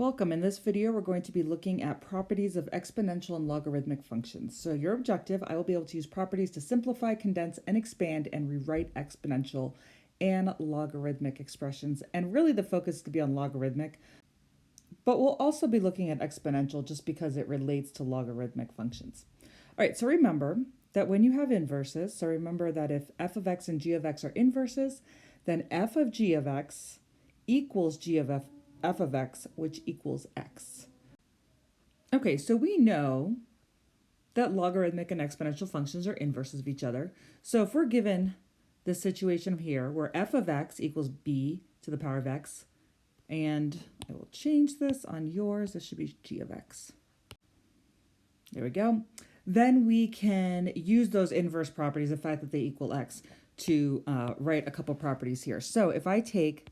Welcome. In this video, we're going to be looking at properties of exponential and logarithmic functions. So your objective, I will be able to use properties to simplify, condense, and expand and rewrite exponential and logarithmic expressions. And really the focus is to be on logarithmic, but we'll also be looking at exponential just because it relates to logarithmic functions. All right, so remember that when you have inverses, so remember that if f of x and g of x are inverses, then f of g of x equals g of f of x, which equals x. Okay, so we know that logarithmic and exponential functions are inverses of each other. So if we're given this situation here where f of x equals b to the power of x, and I will change this on yours, this should be g of x. There we go. Then we can use those inverse properties, the fact that they equal x, to write a couple properties here. So if I take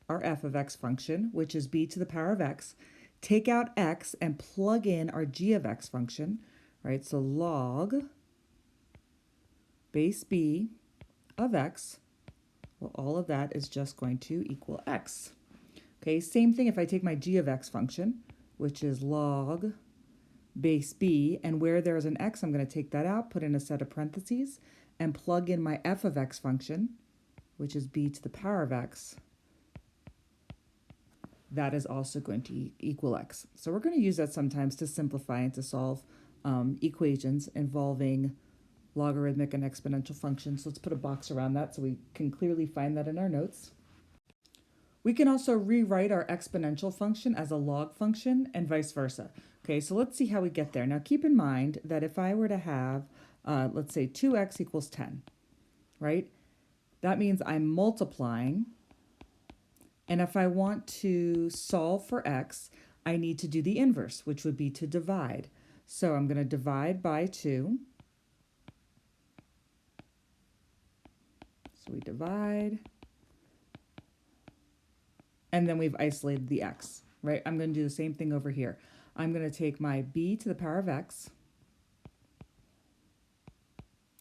our f of x function, which is b to the power of x, take out x and plug in our g of x function, right? So log base b of x, well, all of that is just going to equal x. Okay, same thing if I take my g of x function, which is log base b, and where there's an x, I'm going to take that out, put in a set of parentheses, and plug in my f of x function, which is b to the power of x. That is also going to equal x. So we're going to use that sometimes to simplify and to solve equations involving logarithmic and exponential functions. Let's put a box around that so we can clearly find that in our notes. We can also rewrite our exponential function as a log function and vice versa. Okay, so let's see how we get there. Now keep in mind that if I were to have, let's say 2x equals 10, right? That means I'm multiplying. And if I want to solve for x, I need to do the inverse, which would be to divide. So I'm going to divide by 2. So we divide. And then we've isolated the x, right? I'm going to do the same thing over here. I'm going to take my b to the power of x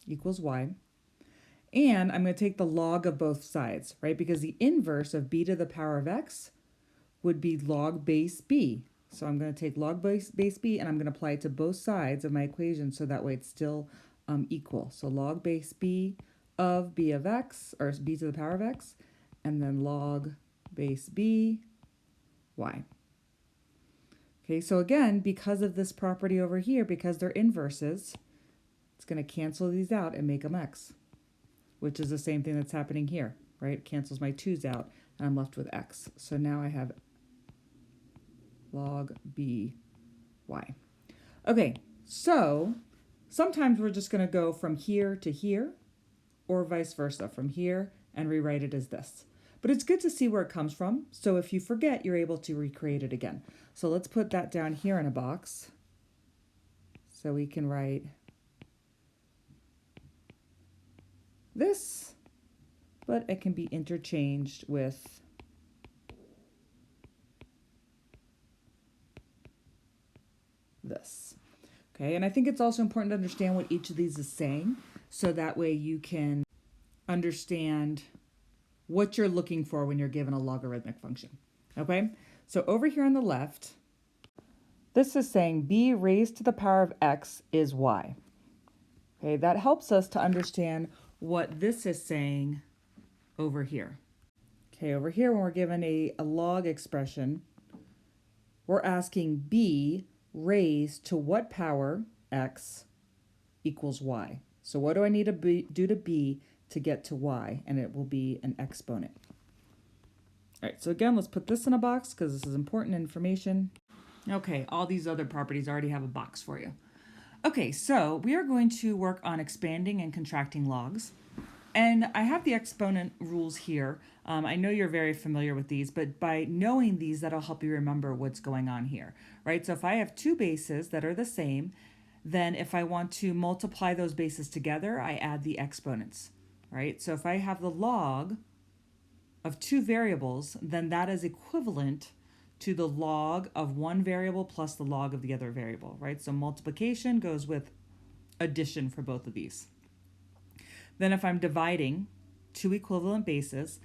equals y. And I'm going to take the log of both sides, right? Because the inverse of b to the power of x would be log base b. So I'm going to take log base b and I'm going to apply it to both sides of my equation so that way it's still equal. So log base b of b of x, or b to the power of x, and then log base b y. Okay, so again, because of this property over here, because they're inverses, it's going to cancel these out and make them x, which is the same thing that's happening here, right? It cancels my 2's out, and I'm left with x. So now I have log b y. Okay, so sometimes we're just going to go from here to here, or vice versa, from here and rewrite it as this. But it's good to see where it comes from, so if you forget, you're able to recreate it again. So let's put that down here in a box. So we can write this, but it can be interchanged with this. Okay, and I think it's also important to understand what each of these is saying, so that way you can understand what you're looking for when you're given a logarithmic function. Okay, so over here on the left, this is saying b raised to the power of x is y. Okay, that helps us to understand what this is saying over here. Okay, over here when we're given a log expression, we're asking b raised to what power x equals y. So what do I need to do to b to get to y? And it will be an exponent. All right, so again, let's put this in a box because this is important information. Okay, all these other properties already have a box for you. Okay, so we are going to work on expanding and contracting logs. And I have the exponent rules here. I know you're very familiar with these, but by knowing these, that'll help you remember what's going on here, right? So if I have two bases that are the same, then if I want to multiply those bases together, I add the exponents, right? So if I have the log of two variables, then that is equivalent to the log of one variable plus the log of the other variable, right? So multiplication goes with addition for both of these. Then if I'm dividing two equivalent bases,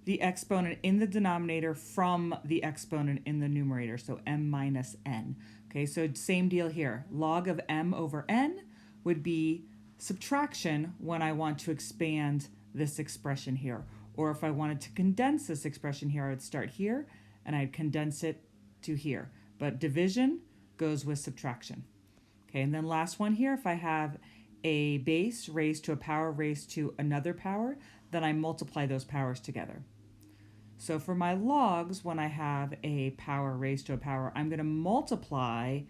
the exponent in the denominator from the exponent in the numerator, so m minus n. Okay, so same deal here. Log of m over n would be subtraction when I want to expand this expression here. Or if I wanted to condense this expression here, I would start here and I'd condense it to here. But division goes with subtraction. Okay, and then last one here, if I have a base raised to a power raised to another power, then I multiply those powers together. So for my logs, when I have a power raised to a power, I'm going to multiply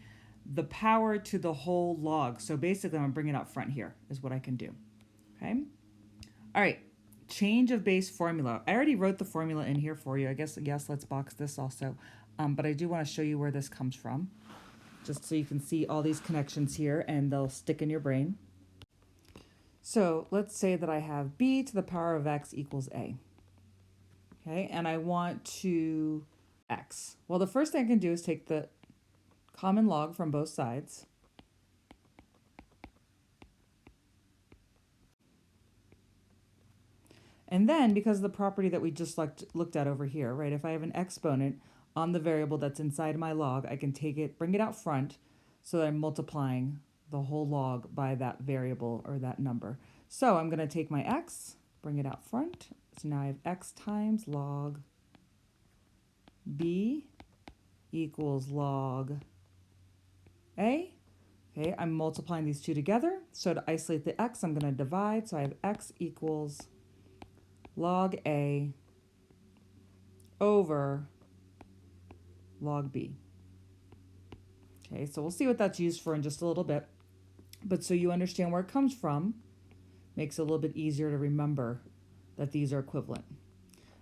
the power to the whole log. So basically, I'm going to bring it up front here is what I can do. Okay. All right. Change of base formula. I already wrote the formula in here for you. I guess, yes, let's box this also. But I do want to show you where this comes from, just so you can see all these connections here and they'll stick in your brain. So let's say that I have b to the power of x equals a. Okay, and I want to x. Well, the first thing I can do is take the common log from both sides. And then, because of the property that we just looked at over here, right, if I have an exponent on the variable that's inside my log, I can take it, bring it out front, so that I'm multiplying the whole log by that variable or that number. So I'm going to take my x, bring it out front. So now I have x times log b equals log a. Okay, I'm multiplying these two together. So to isolate the x, I'm going to divide. So I have x equals log a over log b. Okay, so we'll see what that's used for in just a little bit. But so you understand where it comes from, makes it a little bit easier to remember that these are equivalent.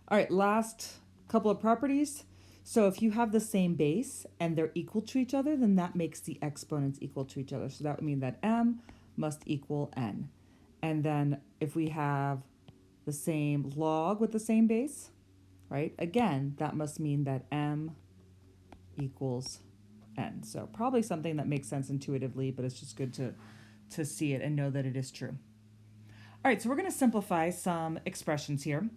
All right, last couple of properties. So if you have the same base and they're equal to each other, then that makes the exponents equal to each other. So that would mean that m must equal n. And then if we have the same log with the same base, right, again, that must mean that m equals n. So probably something that makes sense intuitively, but it's just good to see it and know that it is true. All right, so we're going to simplify some expressions here.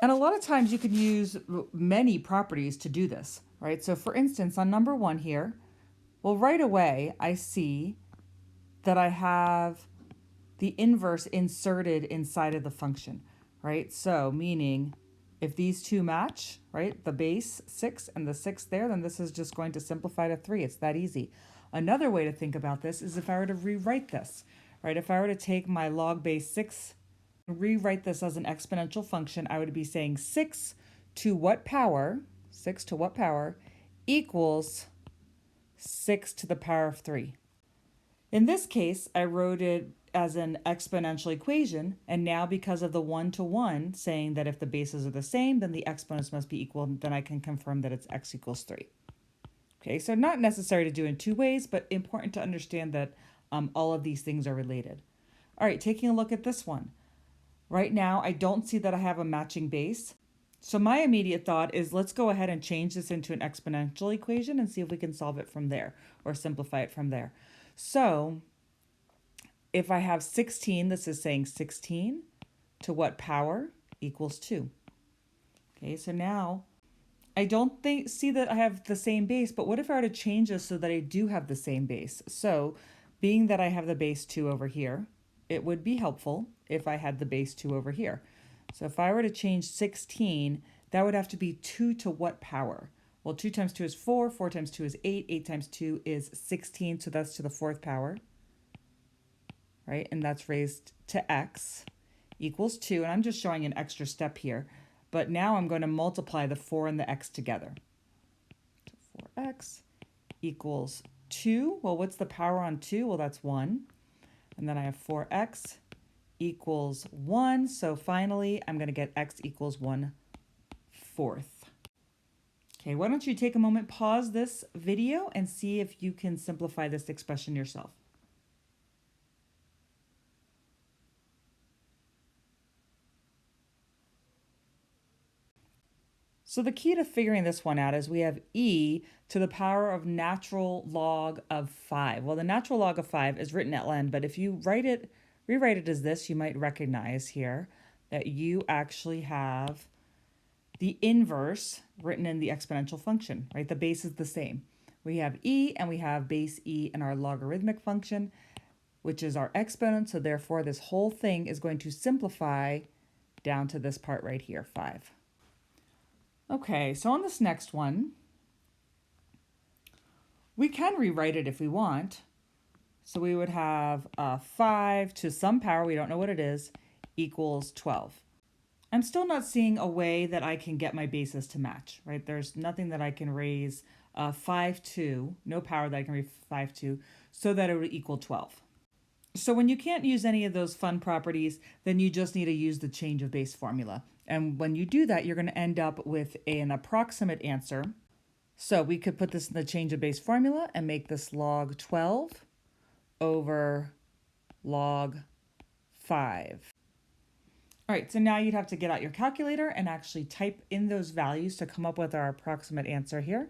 And a lot of times you can use many properties to do this, right? So for instance, on number 1 here, well, right away I see that I have the inverse inserted inside of the function, right? So meaning if these two match, right, the base 6 and the 6 there, then this is just going to simplify to 3. It's that easy. Another way to think about this is if I were to rewrite this, right? If I were to take my log base 6, rewrite this as an exponential function, I would be saying 6 to what power, 6 to what power equals 6 to the power of 3. In this case, I wrote it as an exponential equation, and now because of the one-to-one saying that if the bases are the same, then the exponents must be equal, then I can confirm that it's x equals 3. Okay, so not necessary to do in two ways, but important to understand that all of these things are related. All right, taking a look at this one. Right now, I don't see that I have a matching base. So my immediate thought is let's go ahead and change this into an exponential equation and see if we can solve it from there or simplify it from there. So if I have 16, this is saying 16 to what power equals 2. Okay, so now I don't see that I have the same base, but what if I were to change this so that I do have the same base? So being that I have the base 2 over here, it would be helpful if I had the base 2 over here. So if I were to change 16, that would have to be 2 to what power? Well, 2 times 2 is 4, 4 times 2 is 8, 8 times 2 is 16, so that's to the 4th power, right? And that's raised to x equals 2, and I'm just showing an extra step here. But now I'm going to multiply the 4 and the x together. So 4x equals 2. Well, what's the power on 2? Well, that's 1. And then I have 4x equals 1. So finally, I'm going to get x equals 1/4. Okay, why don't you take a moment, pause this video, and see if you can simplify this expression yourself. So the key to figuring this one out is we have e to the power of natural log of 5. Well, the natural log of 5 is written at ln, but if you rewrite it as this, you might recognize here that you actually have the inverse written in the exponential function, right? The base is the same. We have e and we have base e in our logarithmic function, which is our exponent. So therefore, this whole thing is going to simplify down to this part right here, 5. Okay, so on this next one, we can rewrite it if we want. So we would have 5 to some power, we don't know what it is, equals 12. I'm still not seeing a way that I can get my bases to match, right? There's nothing that I can raise 5 to, no power that I can raise 5 to, so that it would equal 12. So when you can't use any of those fun properties, then you just need to use the change of base formula. And when you do that, you're going to end up with an approximate answer. So we could put this in the change of base formula and make this log 12 over log 5. All right, so now you'd have to get out your calculator and actually type in those values to come up with our approximate answer here.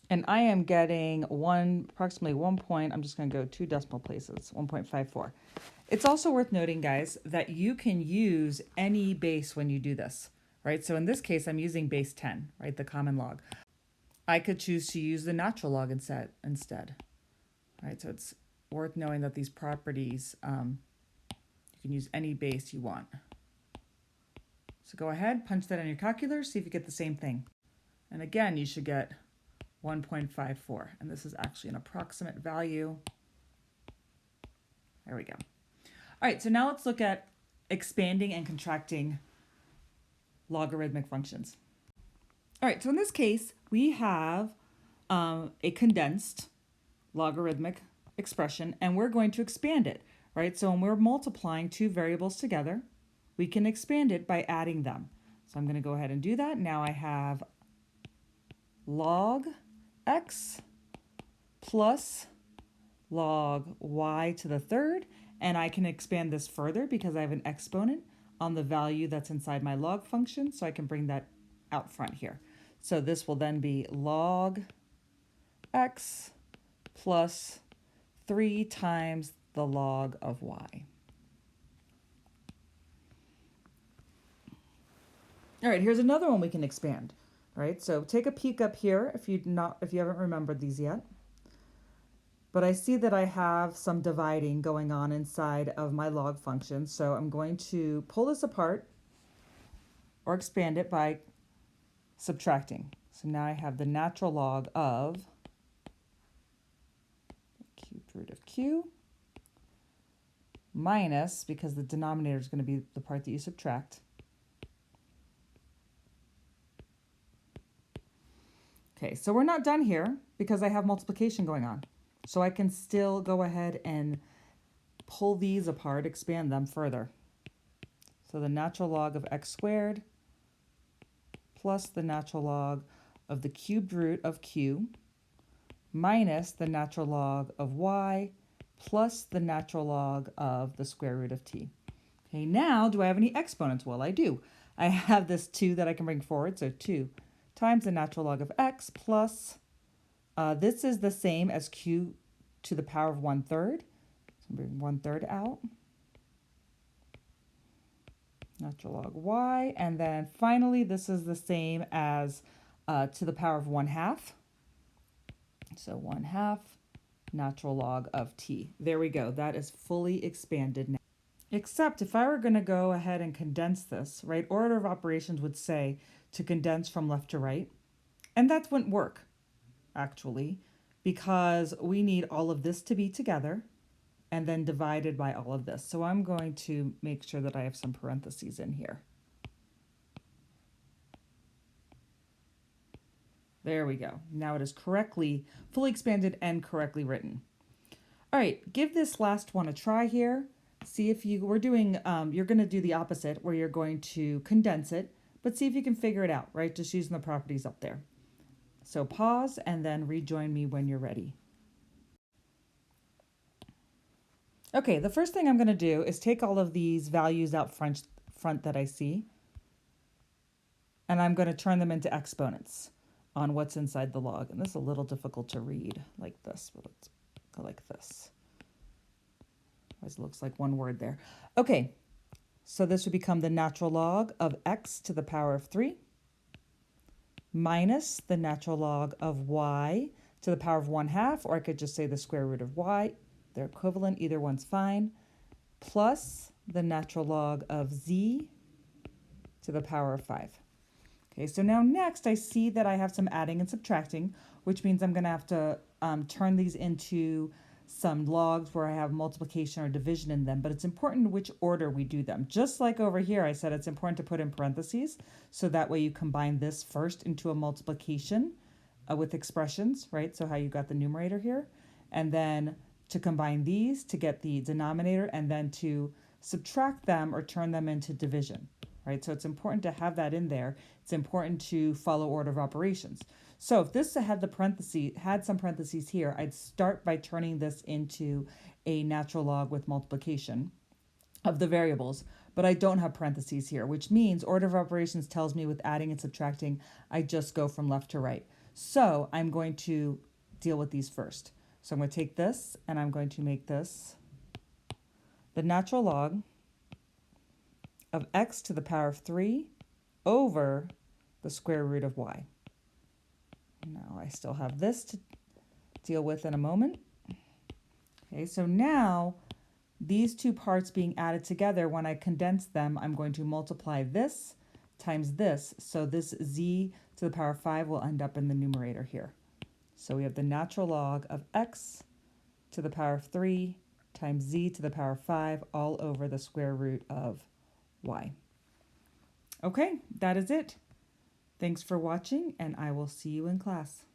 And I am getting approximately 1 point, I'm just going to go 2 decimal places, 1.54. It's also worth noting, guys, that you can use any base when you do this, right? So in this case, I'm using base 10, right, the common log. I could choose to use the natural log instead, right? So it's worth knowing that these properties, you can use any base you want. So go ahead, punch that in your calculator, see if you get the same thing. And again, you should get 1.54, and this is actually an approximate value. There we go. All right, so now let's look at expanding and contracting logarithmic functions. All right, so in this case, we have a condensed logarithmic expression, and we're going to expand it, right? So when we're multiplying two variables together, we can expand it by adding them. So I'm going to go ahead and do that. Now I have log x plus log y to the third, and I can expand this further because I have an exponent on the value that's inside my log function, so I can bring that out front here. So this will then be log x plus 3 times the log of y. All right, here's another one we can expand. Right, so take a peek up here if you haven't remembered these yet. But I see that I have some dividing going on inside of my log function, so I'm going to pull this apart or expand it by subtracting. So now I have the natural log of cubed root of q minus, because the denominator is going to be the part that you subtract, okay, so we're not done here because I have multiplication going on. So I can still go ahead and pull these apart, expand them further. So the natural log of x squared plus the natural log of the cubed root of q minus the natural log of y plus the natural log of the square root of t. Okay, now do I have any exponents? Well, I do. I have this 2 that I can bring forward, so 2 times the natural log of x plus, this is the same as q to the power of 1/3. So bring 1/3 out. Natural log y, and then finally this is the same as to the power of 1/2. So 1/2 natural log of t. There we go. That is fully expanded now. Except if I were going to go ahead and condense this, right, order of operations would say to condense from left to right. And that wouldn't work, actually, because we need all of this to be together and then divided by all of this. So I'm going to make sure that I have some parentheses in here. There we go. Now it is correctly, fully expanded and correctly written. All right, give this last one a try here. See if you're going to do the opposite where you're going to condense it, but see if you can figure it out, right? Just using the properties up there. So pause and then rejoin me when you're ready. Okay, the first thing I'm going to do is take all of these values out front that I see, and I'm going to turn them into exponents on what's inside the log. And this is a little difficult to read like this, but let's go like this. It looks like one word there. Okay, So this would become the natural log of x to the power of 3 minus the natural log of y to the power of 1/2, or I could just say the square root of y. They're equivalent, either one's fine, plus the natural log of z to the power of 5. Okay, so now next I see that I have some adding and subtracting, which means I'm going to have to turn these into some logs where I have multiplication or division in them, but it's important which order we do them. Just like over here, I said it's important to put in parentheses, so that way you combine this first into a multiplication with expressions, right? So how you got the numerator here, and then to combine these to get the denominator, and then to subtract them or turn them into division, right? So it's important to have that in there. It's important to follow order of operations. So if this had some parentheses here, I'd start by turning this into a natural log with multiplication of the variables, but I don't have parentheses here, which means order of operations tells me with adding and subtracting, I just go from left to right. So I'm going to deal with these first. So I'm going to take this and I'm going to make this the natural log of x to the power of 3 over the square root of y. Now I still have this to deal with in a moment. Okay, so now these two parts being added together, when I condense them, I'm going to multiply this times this. So this z to the power of 5 will end up in the numerator here. So we have the natural log of x to the power of 3 times z to the power of 5 all over the square root of y. Okay, that is it. Thanks for watching, and I will see you in class.